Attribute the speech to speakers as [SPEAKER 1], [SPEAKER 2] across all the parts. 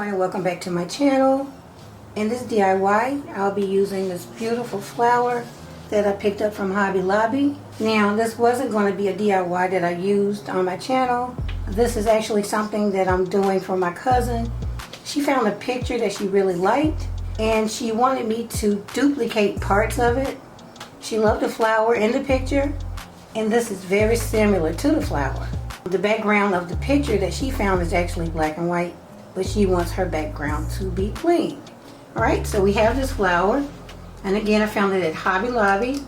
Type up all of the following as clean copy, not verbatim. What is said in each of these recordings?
[SPEAKER 1] everyone, and welcome back to my channel. In this DIY, I'll be using this beautiful flower that I picked up from Hobby Lobby. Now, this wasn't going to be a DIY that I used on my channel. This is actually something that I'm doing for my cousin. She found a picture that she really liked, and she wanted me to duplicate parts of it. She loved the flower in the picture, and this is very similar to the flower. The background of the picture that she found is actually black and white, but she wants her background to be bling. Alright, so we have this flower, and again I found it at Hobby Lobby.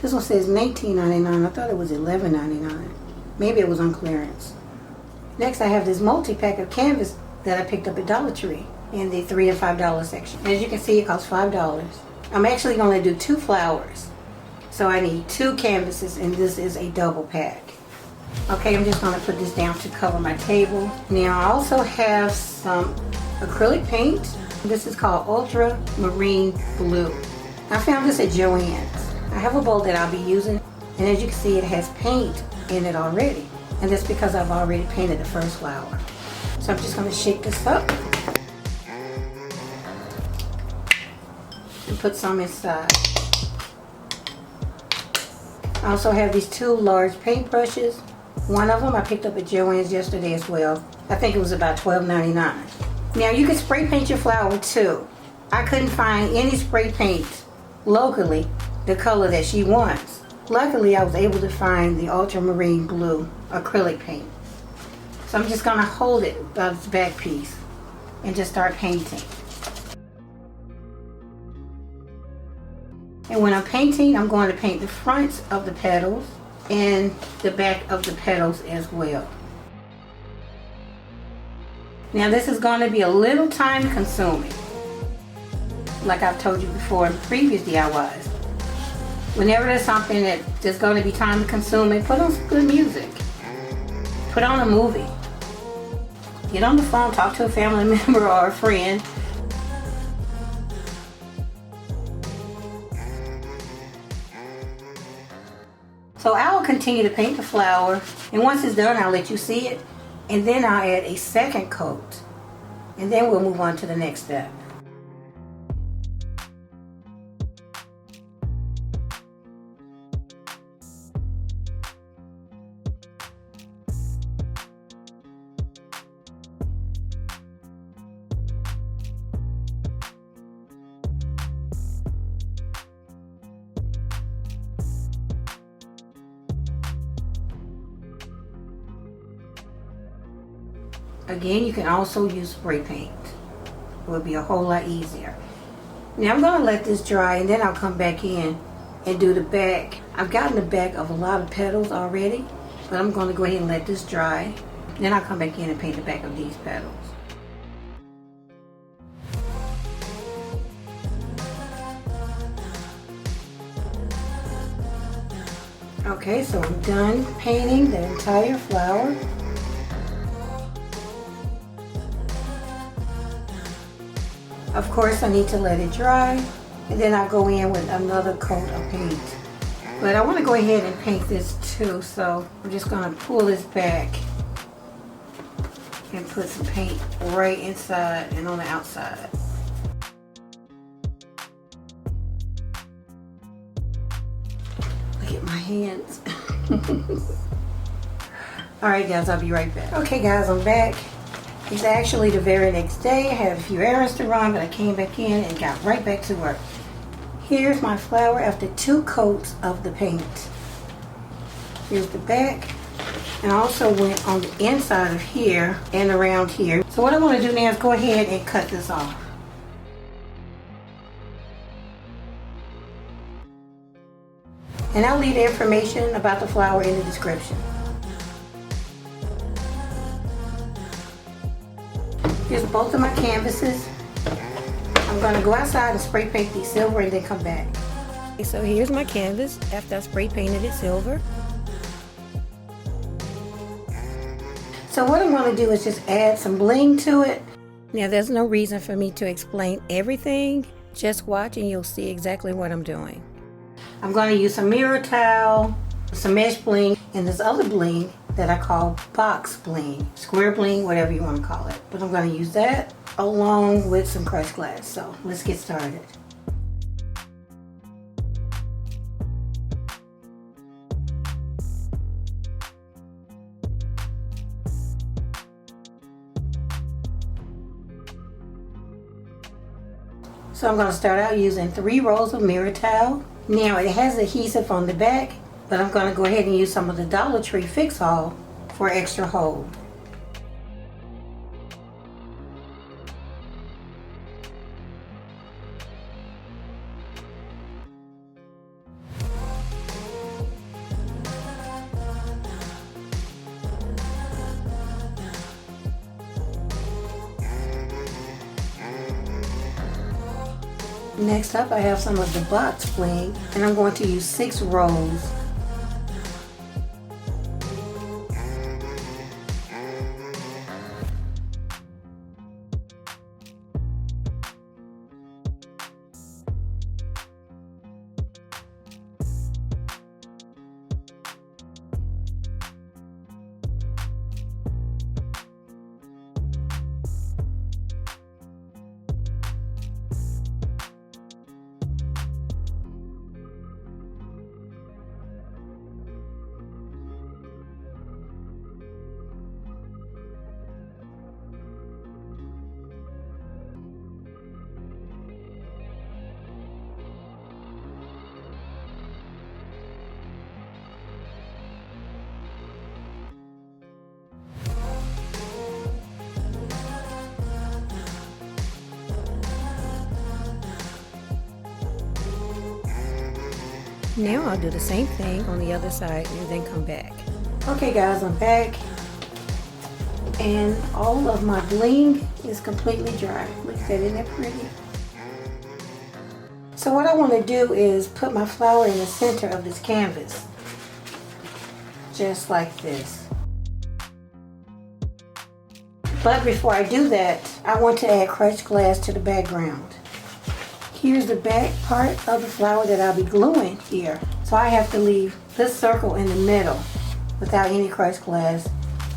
[SPEAKER 1] This one says $19.99. I thought it was $11.99. Maybe it was on clearance. Next I have this multi-pack of canvas that I picked up at Dollar Tree in the $3 and $5 section. As you can see, it costs $5. I'm actually going to do 2 flowers. So I need 2 canvases, and this is a double pack. Okay, I'm just going to put this down to cover my table. Now I also have some acrylic paint. This is called Ultramarine Blue. I found this at Joann's. I have a bowl that I'll be using, and as you can see, it has paint in it already. And that's because I've already painted the first flower. So I'm just going to shake this up and put some inside. I also have these 2 large paint brushes. One of them I picked up at Joann's yesterday as well. I think it was about $12.99. Now you can spray paint your flower too. I couldn't find any spray paint locally the color that she wants. Luckily I was able to find the ultramarine blue acrylic paint. So I'm just going to hold it by its back piece and just start painting. And when I'm painting, I'm going to paint the fronts of the petals and the back of the petals as well. Now this is going to be a little time consuming. Like I've told you before in previous DIYs. Whenever there's something that's going to be time consuming, put on some good music. Put on a movie. Get on the phone, talk to a family member or a friend. So I will continue to paint the flower, and once it's done I'll let you see it, and then I'll add a second coat, and then we'll move on to the next step. Again, you can also use spray paint. It would be a whole lot easier. Now I'm going to let this dry, and then I'll come back in and do the back. I've gotten the back of a lot of petals already, but I'm going to go ahead and let this dry. Then I'll come back in and paint the back of these petals. Okay, so I'm done painting the entire flower. Of course, I need to let it dry, and then I'll go in with another coat of paint. But I want to go ahead and paint this too, so I'm just going to pull this back and put some paint right inside and on the outside. Look at my hands. Alright guys, I'll be right back. Okay guys, I'm back. It's actually the very next day. I had a few errands to run, but I came back in and got right back to work. Here's my flower after 2 coats of the paint. Here's the back. And I also went on the inside of here and around here. So what I want to do now is go ahead and cut this off. And I'll leave the information about the flower in the description. Here's both of my canvases. I'm going to go outside and spray paint these silver and then come back. Okay, so here's my canvas after I spray painted it silver. So what I'm going to do is just add some bling to it. Now there's no reason for me to explain everything. Just watch and you'll see exactly what I'm doing. I'm going to use some mirror towel, some mesh bling, and this other bling that I call box bling, square bling, whatever you want to call it. But I'm going to use that along with some crushed glass. So let's get started. So I'm going to start out using 3 rolls of mirror towel. Now it has adhesive on the back, but I'm going to go ahead and use some of the Dollar Tree FIXALL for extra hold. Next up, I have some of the box bling, and I'm going to use 6 rolls. Now I'll do the same thing on the other side and then come back. Okay guys, I'm back and all of my bling is completely dry. Look at that, isn't that pretty? So what I want to do is put my flower in the center of this canvas. Just like this. But before I do that, I want to add crushed glass to the background. Here's the back part of the flower that I'll be gluing here. So I have to leave this circle in the middle without any crushed glass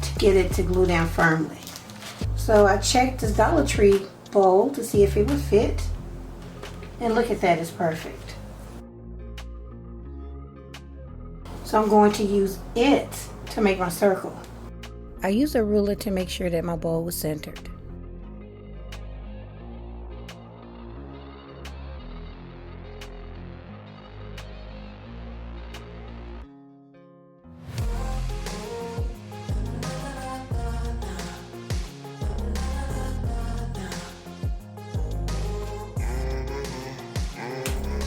[SPEAKER 1] to get it to glue down firmly. So I checked this Dollar Tree bowl to see if it would fit. And look at that, it's perfect. So I'm going to use it to make my circle. I used a ruler to make sure that my bowl was centered.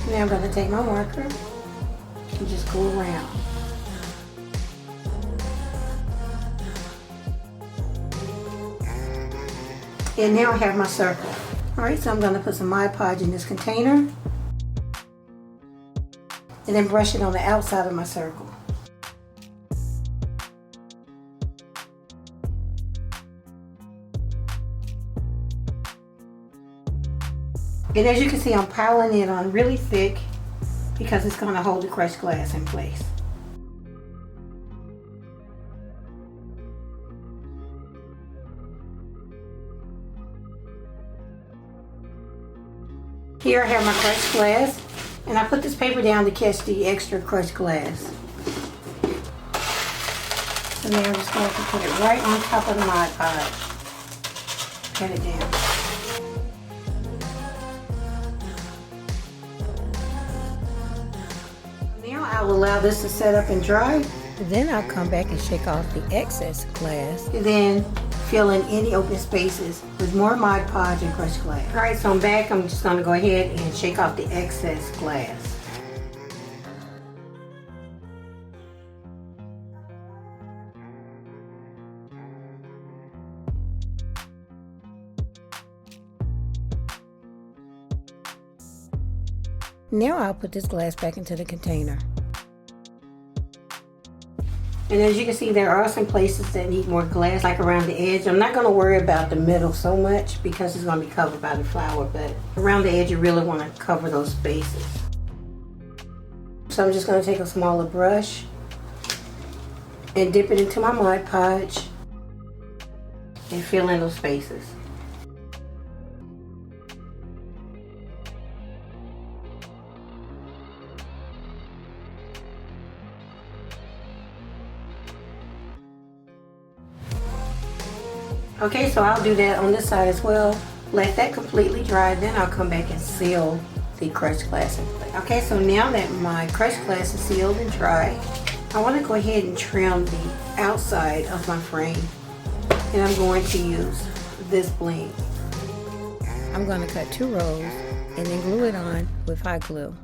[SPEAKER 1] Now I'm going to take my marker and just go around. And now I have my circle. Alright, so I'm going to put some Mod Podge in this container. And then brush it on the outside of my circle. And as you can see, I'm piling it on really thick because it's going to hold the crushed glass in place. Here I have my crushed glass, and I put this paper down to catch the extra crushed glass. So now I'm just going to put it right on top of the Mod Podge. Pat it down. Now I'll allow this to set up and dry. Then I'll come back and shake off the excess glass. And then fill in any open spaces with more Mod Podge and crushed glass. Alright, so I'm back. I'm just going to go ahead and shake off the excess glass. Now I'll put this glass back into the container. And as you can see, there are some places that need more glass, like around the edge. I'm not going to worry about the middle so much because it's going to be covered by the flower, but around the edge you really want to cover those spaces. So I'm just going to take a smaller brush and dip it into my Mod Podge and fill in those spaces. Okay, so I'll do that on this side as well. Let that completely dry, then I'll come back and seal the crushed glass in place. Okay, so now that my crushed glass is sealed and dry, I want to go ahead and trim the outside of my frame. And I'm going to use this bling. I'm going to cut 2 rows and then glue it on with hot glue.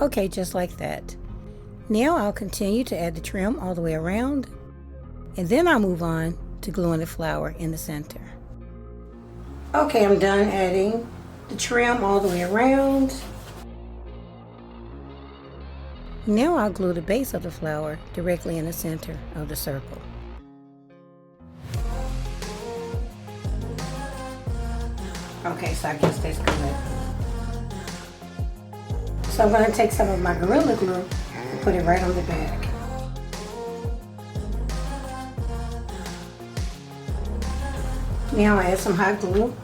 [SPEAKER 1] Okay, just like that. Now I'll continue to add the trim all the way around, and then I'll move on to gluing the flower in the center. Okay, I'm done adding the trim all the way around. Now I'll glue the base of the flower directly in the center of the circle. Okay, so I guess that's good. So I'm going to take some of my Gorilla Glue and put it right on the back. Now I'll add some hot glue.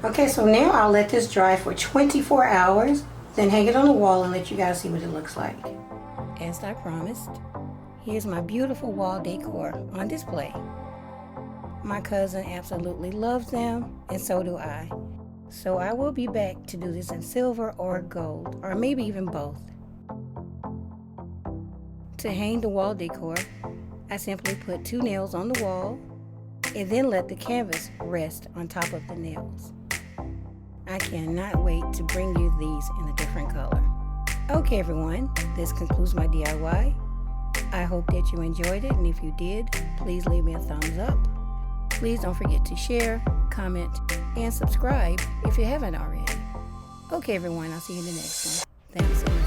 [SPEAKER 1] Okay, so now I'll let this dry for 24 hours, then hang it on the wall and let you guys see what it looks like. As I promised, here's my beautiful wall decor on display. My cousin absolutely loves them, and so do I. So I will be back to do this in silver or gold, or maybe even both. To hang the wall decor, I simply put 2 nails on the wall and then let the canvas rest on top of the nails. I cannot wait to bring you these in a different color. Okay everyone, this concludes my DIY. I hope that you enjoyed it, and if you did, please leave me a thumbs up. Please don't forget to share, comment, and subscribe if you haven't already. Okay everyone, I'll see you in the next one. Thanks.